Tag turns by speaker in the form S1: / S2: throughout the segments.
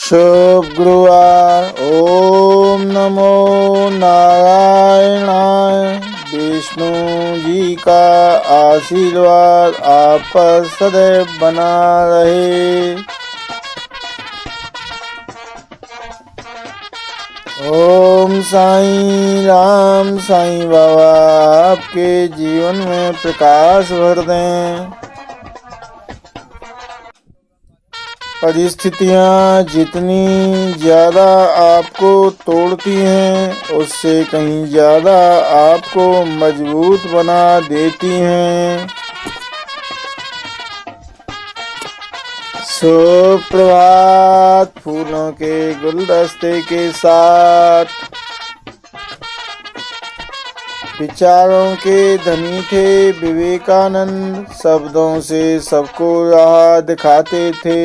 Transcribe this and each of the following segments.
S1: शुभ गुरुवार। ओम नमो नारायणाय। विष्णु जी का आशीर्वाद आप पर सदैव बना रहे। ओम साईं राम। साईं बाबा आपके जीवन में प्रकाश भर दें। परिस्थितियाँ जितनी ज़्यादा आपको तोड़ती हैं उससे कहीं ज़्यादा आपको मजबूत बना देती हैं। सुप्रभात। फूलों के गुलदस्ते के साथ विचारों के धनी थे विवेकानंद। शब्दों से सबको राह दिखाते थे,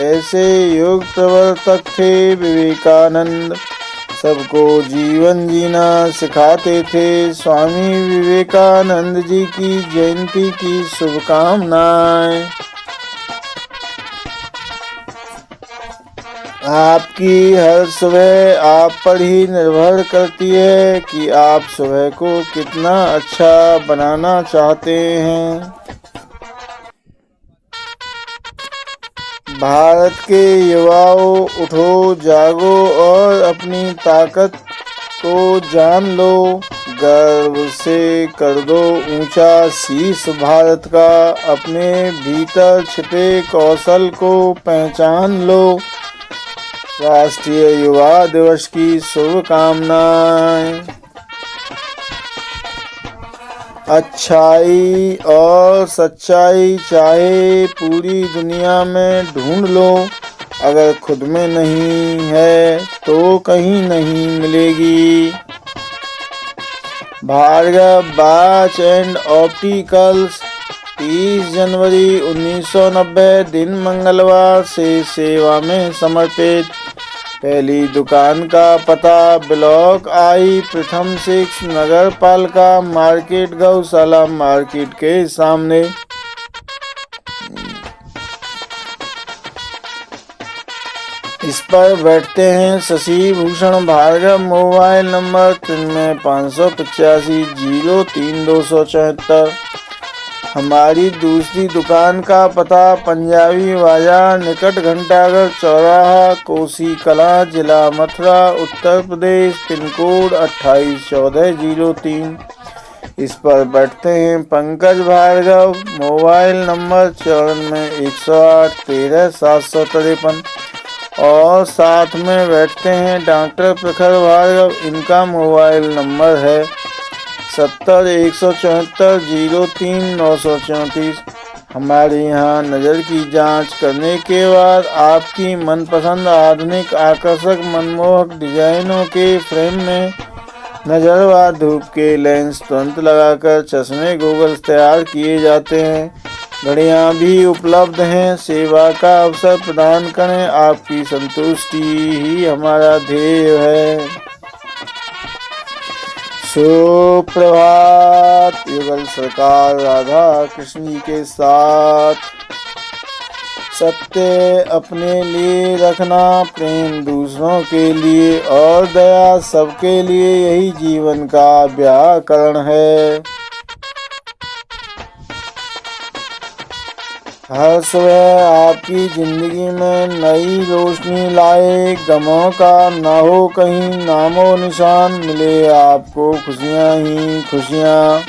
S1: ऐसे युग प्रवर्तक थे विवेकानंद। सबको जीवन जीना सिखाते थे। स्वामी विवेकानंद जी की जयंती की शुभकामनाएं। आपकी हर सुबह आप पर ही निर्भर करती है कि आप सुबह को कितना अच्छा बनाना चाहते हैं। भारत के युवाओं, उठो जागो और अपनी ताकत को जान लो। गर्व से कर दो ऊंचा शीश भारत का। अपने भीतर छिपे कौशल को पहचान लो। राष्ट्रीय युवा दिवस की शुभकामनाएं। अच्छाई और सच्चाई चाहे पूरी दुनिया में ढूंढ लो, अगर खुद में नहीं है तो कहीं नहीं मिलेगी। भार्गव वॉच एंड ऑप्टिकल्स 30 जनवरी 1990 दिन मंगलवार से सेवा में समर्पित। पहली दुकान का पता ब्लॉक आई प्रथम 6 नगर पालिका मार्केट, गौशाला मार्केट के सामने। इस पर बैठते हैं शशि भूषण भार्गव। Mobile number 93 585 03 274। हमारी दूसरी दुकान का पता पंजाबी बाजार निकट घंटाघर चौराहा, कोसी कलां, जिला मथुरा, उत्तर प्रदेश। Pin code 281403। इस पर बैठते हैं पंकज भार्गव। Mobile number 94 108 13 753। और साथ में बैठते हैं डॉक्टर प्रखर भार्गव। इनका मोबाइल नंबर है 70 174 03 934। हमारे यहाँ नज़र की जांच करने के बाद आपकी मनपसंद आधुनिक आकर्षक मनमोहक डिजाइनों के फ्रेम में नज़र व धूप के लेंस तुरंत लगाकर चश्मे गोगल्स तैयार किए जाते हैं। घड़ियाँ भी उपलब्ध हैं। सेवा का अवसर प्रदान करें, आपकी संतुष्टि ही हमारा ध्येय है। सुप्रभात। युगल सरकार राधा कृष्ण जी के साथ। सत्य अपने लिए रखना, प्रेम दूसरों के लिए और दया सबके लिए, यही जीवन का व्याकरण है। हर सुबह आपकी जिंदगी में नई रोशनी लाए। गमों का ना हो कहीं नामो निशान, मिले आपको खुशियाँ ही खुशियाँ।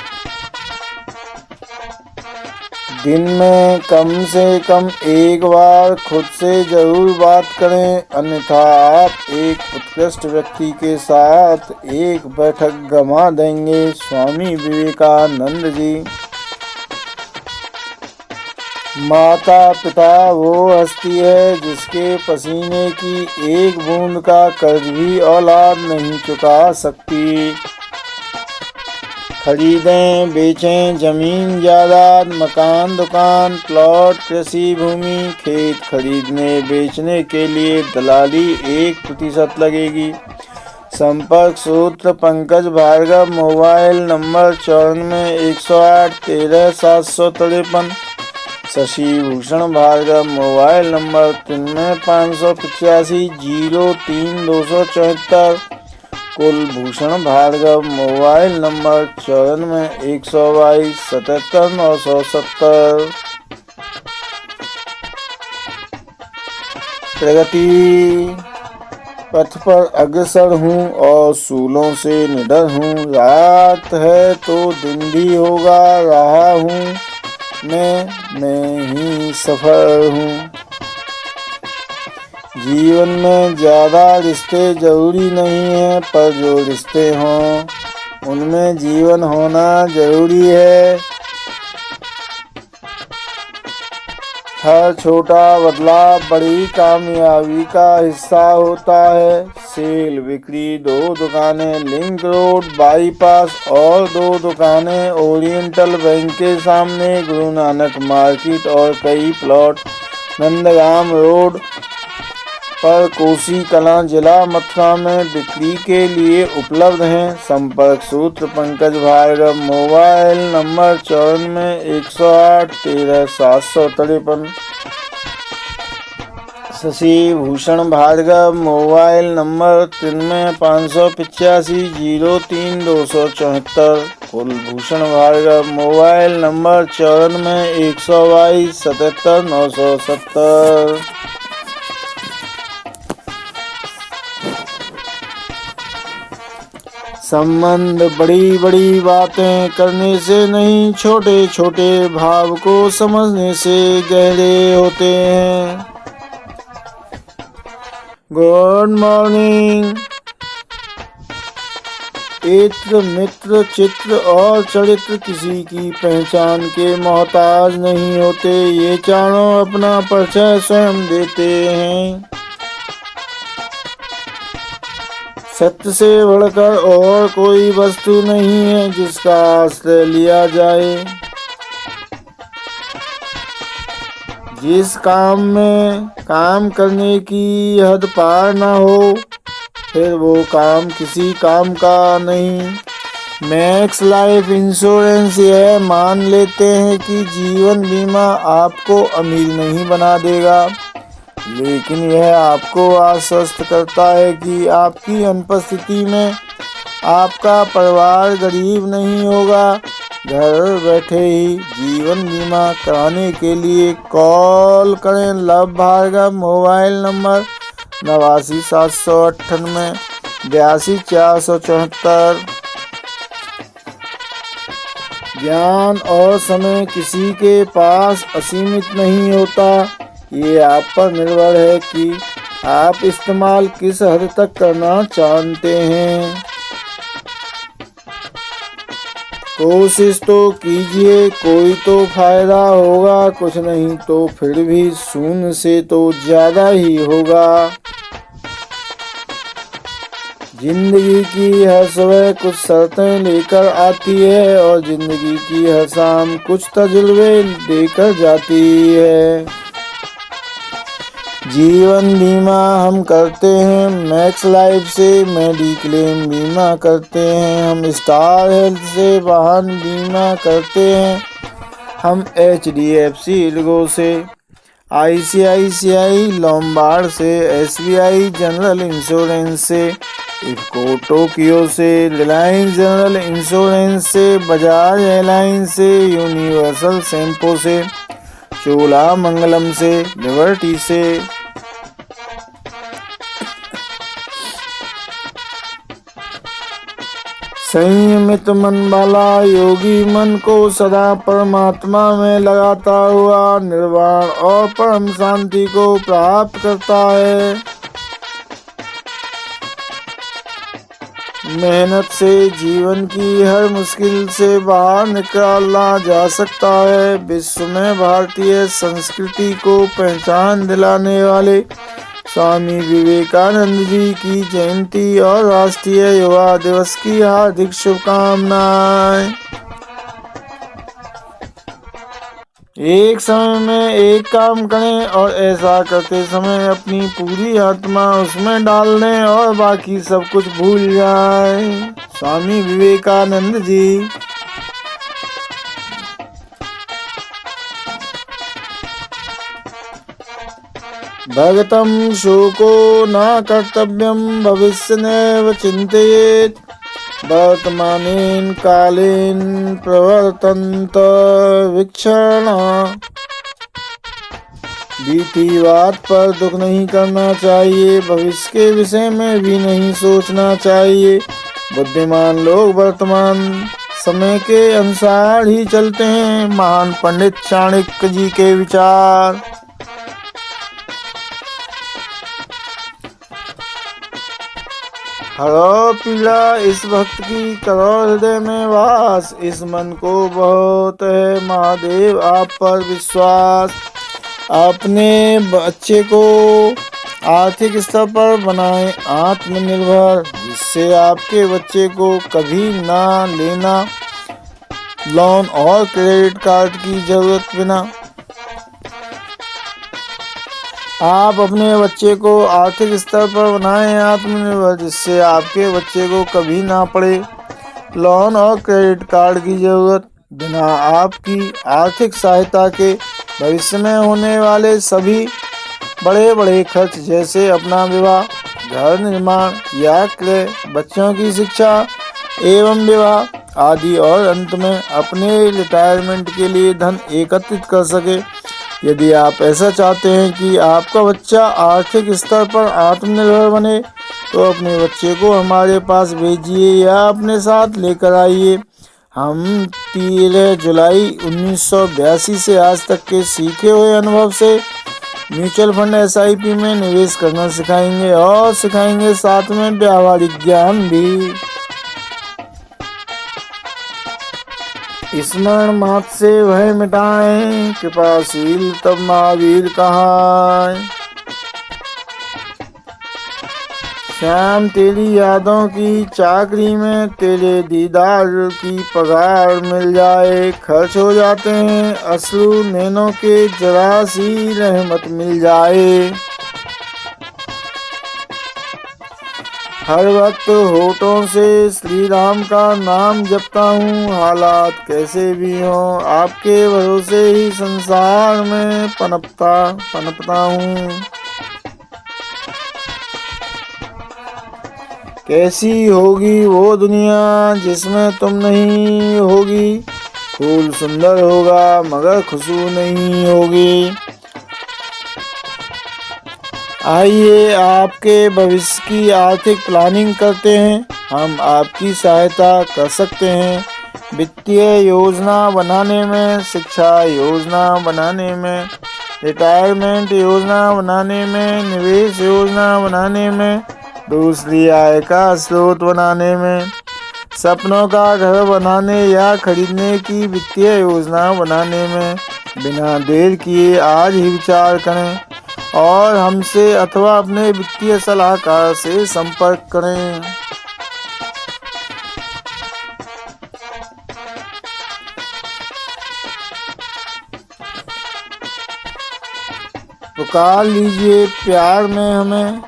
S1: दिन में कम से कम एक बार खुद से जरूर बात करें, अन्यथा आप एक उत्कृष्ट व्यक्ति के साथ एक बैठक गंवा देंगे। स्वामी विवेकानंद जी। माता पिता वो हस्ती है जिसके पसीने की एक बूंद का कर्ज भी औलाद नहीं चुका सकती। खरीदें बेचें जमीन जायदाद, मकान दुकान प्लॉट कृषि भूमि, खेत खरीदने बेचने के लिए दलाली 1% लगेगी। संपर्क सूत्र Pankaj Bhargav. Mobile number 94 108 13 753। Shashi Bhushan Bhargav mobile number 93,585,03,274। Kulbhushan Bhargav mobile number 94,122,77,970। प्रगति पथ पर अग्रसर हूँ और सूलों से निडर हूँ। रात है तो दिन भी होगा, रहा हूँ मैं ही सफर हूँ। जीवन में ज्यादा रिश्ते जरूरी नहीं है, पर जो रिश्ते हों उनमें जीवन होना जरूरी है। हर छोटा बदलाव बड़ी कामयाबी का हिस्सा होता है। सेल बिक्री 2 दुकानें लिंक रोड बाईपास और 2 दुकानें ओरिएंटल बैंक के सामने, गुरु नानक मार्केट और कई प्लॉट नंदगाम रोड पर कोसी कलां जिला मथुरा में बिक्री के लिए उपलब्ध हैं। संपर्क सूत्र Pankaj Bhargav mobile number 94,108,13,753। Shashi Bhushan Bhargav mobile number 93,585,03,274। Kulbhushan Bhargav mobile number 94,122,77,970। संबंध बड़ी बड़ी बातें करने से नहीं, छोटे छोटे भाव को समझने से गहरे होते हैं। Good morning. इत्र मित्र चित्र और चरित्र किसी की पहचान के मोहताज नहीं होते। ये चारों अपना परिचय स्वयं देते हैं। सत्य से बढ़कर और कोई वस्तु नहीं है जिसका आश्रय लिया जाए। जिस काम में काम करने की हद पार न हो, फिर वो काम किसी काम का नहीं। मैक्स लाइफ इंश्योरेंस यह मान लेते हैं कि जीवन बीमा आपको अमीर नहीं बना देगा, लेकिन यह आपको आश्वस्त करता है कि आपकी अनुपस्थिति में आपका परिवार गरीब नहीं होगा। घर बैठे ही जीवन बीमा कराने के लिए कॉल करें लव भार्गव मोबाइल नंबर 89,798,82,474। ज्ञान और समय किसी के पास असीमित नहीं होता। ये आप पर निर्भर है कि आप इस्तेमाल किस हद तक करना चाहते हैं। कोशिश तो कीजिए, कोई तो फायदा होगा, कुछ नहीं तो फिर भी शून्य से तो ज्यादा ही होगा। जिंदगी की हर सुबह कुछ शर्तें लेकर आती है और जिंदगी की हर शाम कुछ तजुर्बे देकर जाती है। जीवन बीमा हम करते हैं मैक्स लाइफ से, मेडिक्लेम बीमा करते हैं हम, स्टार हेल्थ से वाहन बीमा करते हैं हम, HDFC इल्गो से, ICICI लोम्बार्ड से, SBI जनरल इंश्योरेंस से, इफको टोक्यो से, रिलायंस जनरल इंश्योरेंस से, बजाज एयरलाइंस से, यूनिवर्सल सैम्पो से, चोला मंगलम से, लिबर्टी से। संयमित मन वाला योगी मन को सदा परमात्मा में लगाता हुआ निर्वाण और परम शांति को प्राप्त करता है। मेहनत से जीवन की हर मुश्किल से बाहर निकाला जा सकता है। विश्व में भारतीय संस्कृति को पहचान दिलाने वाले स्वामी विवेकानंद जी की जयंती और राष्ट्रीय युवा दिवस की हार्दिक शुभकामनाएं। एक समय में एक काम करें और ऐसा करते समय अपनी पूरी आत्मा उसमें डाल दें और बाकी सब कुछ भूल जाएं। स्वामी विवेकानंद जी। भगतं शोको न कर्तव्यं भविष्यन्नेव चिन्तयेत् वर्तमानेन कालेन प्रवर्तन्त वीक्षणा। बीती बात पर दुख नहीं करना चाहिए, भविष्य के विषय में भी नहीं सोचना चाहिए। बुद्धिमान लोग वर्तमान समय के अनुसार ही चलते हैं। महान पंडित चाणक्य जी के विचार। हरो पीड़ा इस भक्त की करो हृदय में वास, इस मन को बहुत है महादेव आप पर विश्वास। अपने बच्चे को आर्थिक स्तर पर बनाएं आत्मनिर्भर, जिससे आपके बच्चे को कभी ना लेना लोन और क्रेडिट कार्ड की जरूरत बिना। आप अपने बच्चे को आर्थिक स्तर पर बनाएं आत्मनिर्भर, जिससे आपके बच्चे को कभी ना पड़े लोन और क्रेडिट कार्ड की जरूरत। बिना आपकी आर्थिक सहायता के भविष्य में होने वाले सभी बड़े बड़े खर्च, जैसे अपना विवाह, घर निर्माण या क्रय, बच्चों की शिक्षा एवं विवाह आदि, और अंत में अपने रिटायरमेंट के लिए धन एकत्रित कर सके। यदि आप ऐसा चाहते हैं कि आपका बच्चा आर्थिक स्तर पर आत्मनिर्भर बने, तो अपने बच्चे को हमारे पास भेजिए या अपने साथ लेकर आइए। हम 13 जुलाई 1982 से आज तक के सीखे हुए अनुभव से म्यूचुअल फंड SIP में निवेश करना सिखाएंगे, और सिखाएंगे साथ में व्यावहारिक ज्ञान भी। स्मरण मात्र से भय मिटाएं, कृपाशील तब महावीर कहाएं। श्याम तेरी यादों की चाकरी में तेरे दीदार की पगार मिल जाए। खर्च हो जाते हैं अश्रु नैनों के, जरा सी रहमत मिल जाए। हर वक्त होठों से श्री राम का नाम जपता हूँ, हालात कैसे भी हों आपके भरोसे ही संसार में पनपता हूँ। कैसी होगी वो दुनिया जिसमें तुम नहीं होगी, फूल सुंदर होगा मगर खुशबू नहीं होगी। आइए आपके भविष्य की आर्थिक प्लानिंग करते हैं, हम आपकी सहायता कर सकते हैं। वित्तीय योजना बनाने में, शिक्षा योजना बनाने में, रिटायरमेंट योजना बनाने में, निवेश योजना बनाने में, दूसरी आय का स्रोत बनाने में, सपनों का घर बनाने या खरीदने की वित्तीय योजना बनाने में। बिना देर किए आज ही विचार करें और हमसे अथवा अपने वित्तीय सलाहकार से संपर्क करें। पुकार लीजिए प्यार में हमें,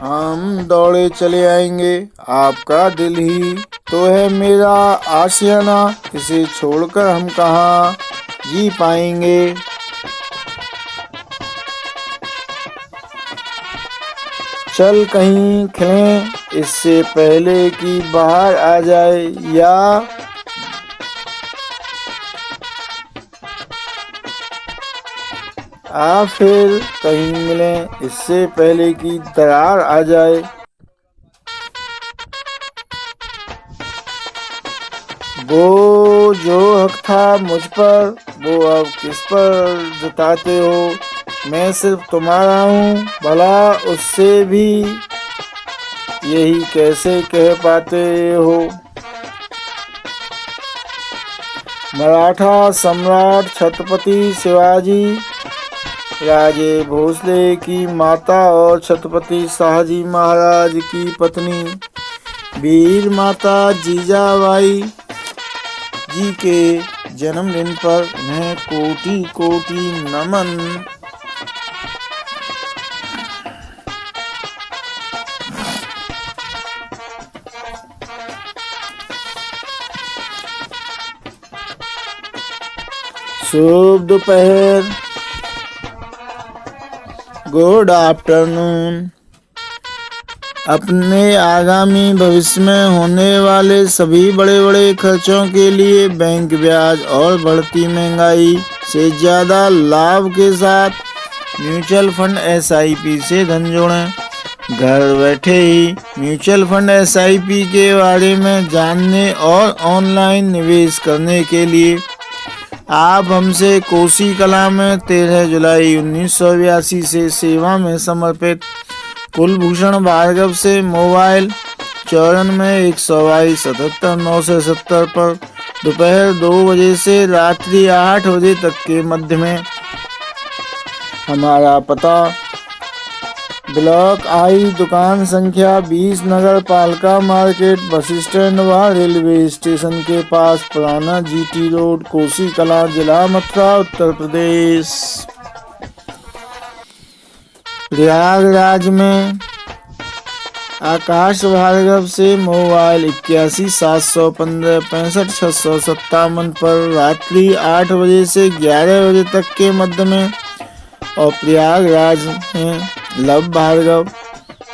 S1: हम दौड़े चले आएंगे। आपका दिल ही तो है मेरा आशियाना, इसे छोड़कर हम कहाँ जी पाएंगे। चल कहीं खिलें इससे पहले कि बाहर आ जाए, या फिर कहीं मिलें इससे पहले कि दरार आ जाए। वो जो हक था मुझ पर, वो अब किस पर जताते हो। मैं सिर्फ तुम्हारा हूँ, भला उससे भी यही कैसे कह पाते हो। मराठा सम्राट छत्रपति शिवाजी राजे भोसले की माता और छत्रपति शाहजी महाराज की पत्नी वीर माता जीजाबाई जी के जन्मदिन पर उन्हें कोटि कोटि नमन। शुभ दोपहर। Good afternoon. अपने आगामी भविष्य में होने वाले सभी बड़े बड़े खर्चों के लिए बैंक ब्याज और बढ़ती महंगाई से ज़्यादा लाभ के साथ म्यूचुअल फंड SIP से धन जोड़ें। घर बैठे ही म्यूचुअल फंड SIP के बारे में जानने और ऑनलाइन निवेश करने के लिए आप हमसे कोसी कला में 13 जुलाई 1982 से सेवा में समर्पित कुलभूषण भार्गव से मोबाइल 94 122 77 970 पर दोपहर 2 बजे से रात्रि 8 बजे तक के मध्य में। हमारा पता ब्लॉक आई, दुकान संख्या 20, नगर पालिका मार्केट, बस स्टैंड व रेलवे स्टेशन के पास, पुराना GT रोड, कोसी कला, जिला मथुरा, उत्तर प्रदेश। प्रयागराज में आकाश भार्गव से मोबाइल 81 715 65 657 पर रात्रि 8 बजे से 11 बजे तक के मध्य में। और प्रयागराज में लव भार्गव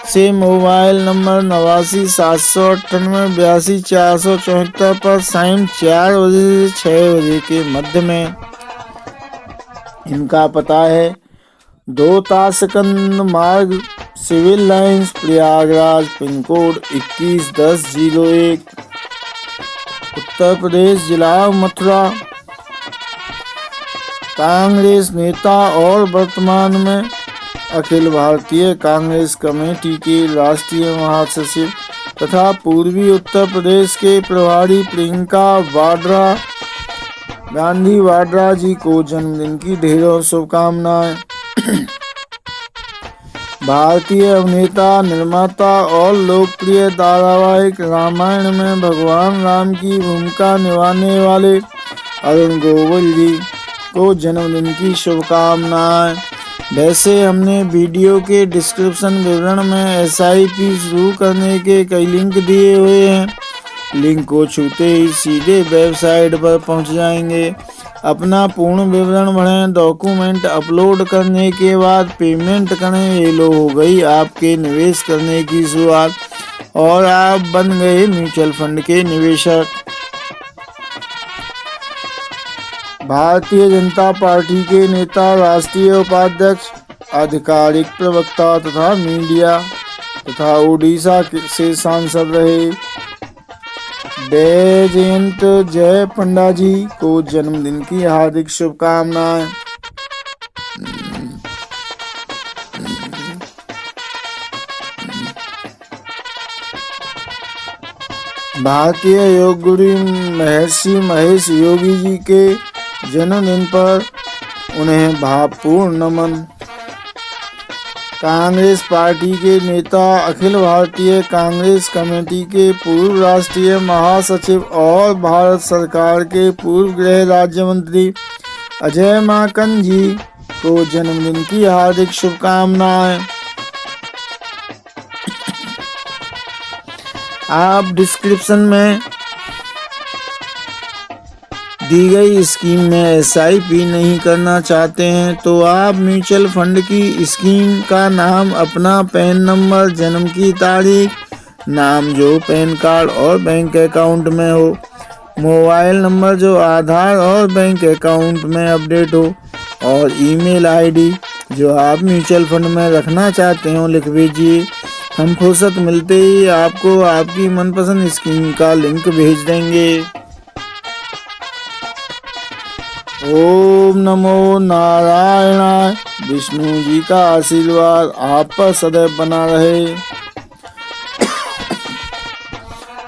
S1: से मोबाइल नंबर 89 798 82 474 पर शाम 4 बजे से 6 बजे के मध्य में। इनका पता है 2 ताशकंद मार्ग, civil lines, Prayagraj, pin code 211001, Uttar Pradesh, जिला मथुरा। कांग्रेस नेता और वर्तमान में अखिल भारतीय कांग्रेस कमेटी के राष्ट्रीय महासचिव तथा पूर्वी उत्तर प्रदेश के प्रभारी प्रियंका गांधी वाड्रा जी को जन्मदिन की ढेरों शुभकामनाएं। भारतीय अभिनेता, निर्माता और लोकप्रिय धारावाहिक रामायण में भगवान राम की भूमिका निभाने वाले अरुण गोविल जी को जन्मदिन की शुभकामनाएं। वैसे हमने वीडियो के डिस्क्रिप्शन विवरण में SIP शुरू करने के कई लिंक दिए हुए हैं। लिंक को छूते ही सीधे वेबसाइट पर पहुंच जाएंगे। अपना पूर्ण विवरण भरें, डॉक्यूमेंट अपलोड करने के बाद पेमेंट करें। ये लो हो गई आपके निवेश करने की शुरुआत और आप बन गए म्यूचुअल फंड के निवेशक। भारतीय जनता पार्टी के नेता, राष्ट्रीय उपाध्यक्ष, आधिकारिक प्रवक्ता तथा मीडिया तथा उड़ीसा से सांसद रहे वैजयंत जय पंडा जी को जन्मदिन की हार्दिक शुभकामनाएं। भारतीय योग गुरु महर्षि महेश योगी जी के जन्मदिन पर उन्हें भावपूर्ण नमन। कांग्रेस पार्टी के नेता, अखिल भारतीय कांग्रेस कमेटी के पूर्व राष्ट्रीय महासचिव और भारत सरकार के पूर्व गृह राज्य मंत्री अजय माकन जी को जन्मदिन की हार्दिक शुभकामनाएं। आप डिस्क्रिप्शन में दी गई स्कीम में SIP नहीं करना चाहते हैं तो आप म्यूचुअल फंड की स्कीम का नाम, अपना पैन नंबर, जन्म की तारीख, नाम जो पैन कार्ड और बैंक अकाउंट में हो, मोबाइल नंबर जो आधार और बैंक अकाउंट में अपडेट हो और ईमेल ID जो आप म्यूचुअल फंड में रखना चाहते हो लिख भेजिए। हम फुर्सत मिलते ही आपको आपकी मनपसंद स्कीम का लिंक भेज देंगे। ओम नमो नारायणाय। विष्णु जी का आशीर्वाद आप पर सदैव बना रहे।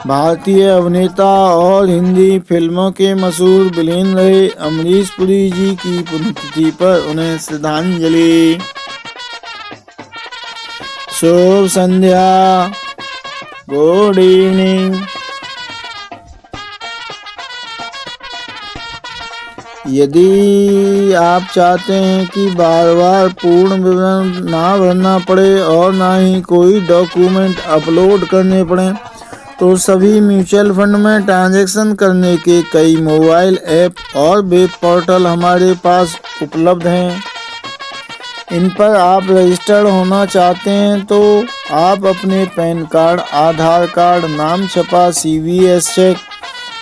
S1: भारतीय अभिनेता और हिंदी फिल्मों के मशहूर विलेन रहे अमरीश पुरी जी की पुण्यतिथि पर उन्हें श्रद्धांजलि। शुभ संध्या, गुड इवनिंग। यदि आप चाहते हैं कि बार बार पूर्ण विवरण ना भरना पड़े और ना ही कोई डॉक्यूमेंट अपलोड करने पड़े तो सभी म्यूचुअल फंड में ट्रांजैक्शन करने के कई मोबाइल ऐप और वेब पोर्टल हमारे पास उपलब्ध हैं। इन पर आप रजिस्टर्ड होना चाहते हैं तो आप अपने पैन कार्ड, आधार कार्ड, नाम छपा, CVS चेक,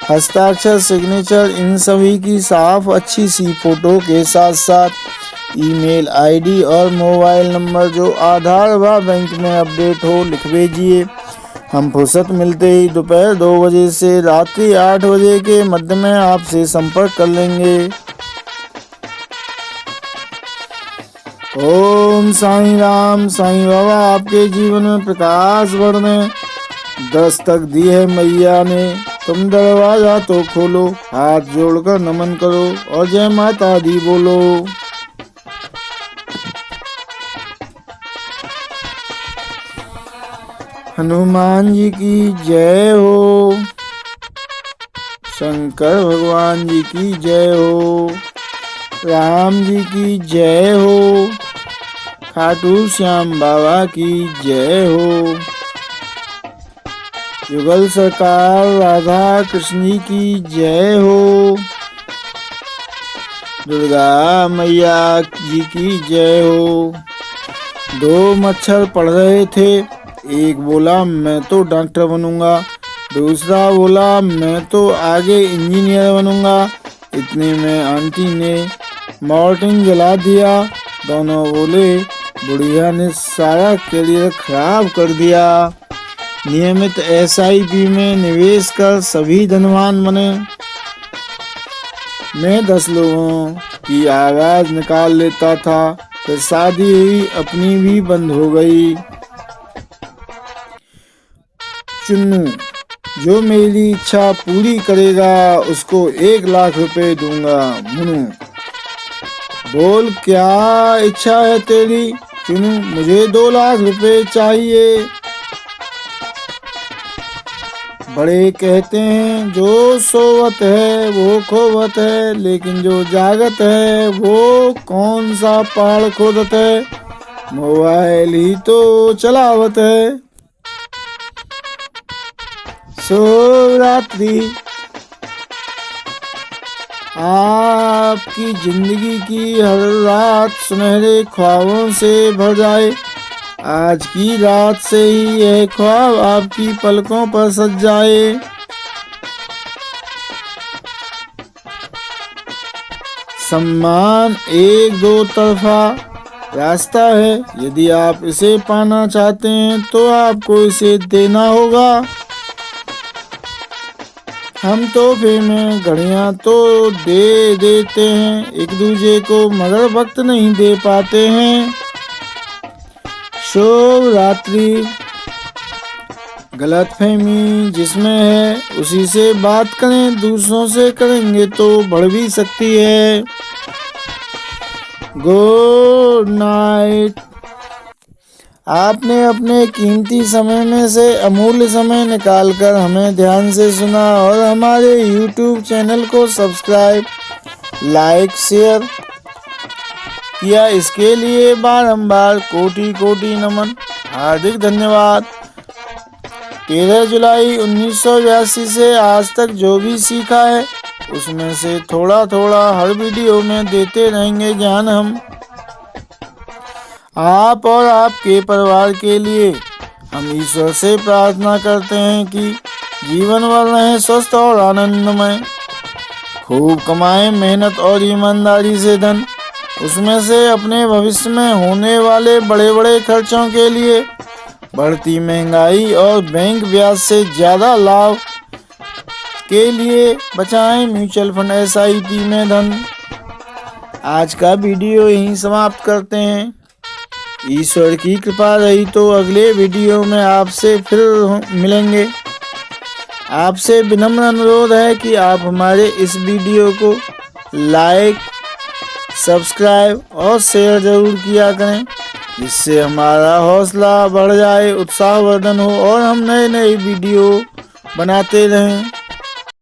S1: हस्ताक्षर, सिग्नेचर, इन सभी की साफ अच्छी सी फोटो के साथ साथ ईमेल ID और मोबाइल नंबर जो आधार व बैंक में अपडेट हो लिख भेजिए। हम फुर्सत मिलते ही दोपहर 2 बजे से रात्रि 8 बजे के मध्य में आपसे संपर्क कर लेंगे। ओम साईं राम। साईं बाबा आपके जीवन में प्रकाश भरने दस्तक दी है मैया ने, तुम दरवाजा तो खोलो, हाथ जोड़कर नमन करो और जय माता दी बोलो। हनुमान जी की जय हो, शंकर भगवान जी की जय हो, राम जी की जय हो, खाटू श्याम बाबा की जय हो, युगल सरकार राधा कृष्ण जी की जय हो, दुर्गा मैया जी की जय हो। 2 मच्छर पढ़ रहे थे, एक बोला मैं तो डॉक्टर बनूंगा, दूसरा बोला मैं तो आगे इंजीनियर बनूंगा। इतने में आंटी ने मॉर्टिन जला दिया। दोनों बोले बुढ़िया ने सारा करियर खराब कर दिया। नियमित SIP में निवेश कर सभी धनवान बने। मैं 10 लोगों की आवाज निकाल लेता था, फिर शादी हुई, अपनी भी बंद हो गई। चुन्नू, जो मेरी इच्छा पूरी करेगा उसको 1 लाख रुपए दूंगा। मुन्नू, बोल क्या इच्छा है तेरी? चुन्नू, मुझे 2 लाख रुपए चाहिए। बड़े कहते हैं जो सोवत है वो खोवत है, लेकिन जो जागत है वो कौन सा पहाड़ खोदत है, मोबाइल ही तो चलावत है। शुभ रात्रि। आपकी जिंदगी की हर रात सुनहरे ख्वाबों से भर जाए। आज की रात से ही यह ख्वाब आपकी पलकों पर सज जाए। सम्मान एक 2 तरफा रास्ता है। यदि आप इसे पाना चाहते हैं तो आपको इसे देना होगा। हम तोहफे में घड़ियां तो दे देते हैं एक दूजे को, मगर वक्त नहीं दे पाते हैं। शुभ रात्रि। गलतफहमी जिसमें है उसी से बात करें, दूसरों से करेंगे तो बढ़ भी सकती है। Good night. आपने अपने कीमती समय में से अमूल्य समय निकालकर हमें ध्यान से सुना और हमारे YouTube चैनल को सब्सक्राइब, लाइक, शेयर किया। इसके लिए बारंबार कोटि कोटि नमन, हार्दिक धन्यवाद। 13 जुलाई 1982 से आज तक जो भी सीखा है उसमें से थोड़ा थोड़ा हर वीडियो में देते रहेंगे ज्ञान हम। आप और आपके परिवार के लिए हम ईश्वर से प्रार्थना करते हैं कि जीवन भर रहें स्वस्थ और आनंदमय। खूब कमाएं मेहनत और ईमानदारी से धन, उसमें से अपने भविष्य में होने वाले बड़े बड़े खर्चों के लिए, बढ़ती महंगाई और बैंक ब्याज से ज़्यादा लाभ के लिए बचाएं म्यूचुअल फंड SIP में धन। आज का वीडियो यहीं समाप्त करते हैं। ईश्वर की कृपा रही तो अगले वीडियो में आपसे फिर मिलेंगे। आपसे विनम्र अनुरोध है कि आप हमारे इस वीडियो को लाइक, सब्सक्राइब और शेयर जरूर किया करें, जिससे हमारा हौसला बढ़ जाए, उत्साहवर्धन हो और हम नए नए वीडियो बनाते रहें।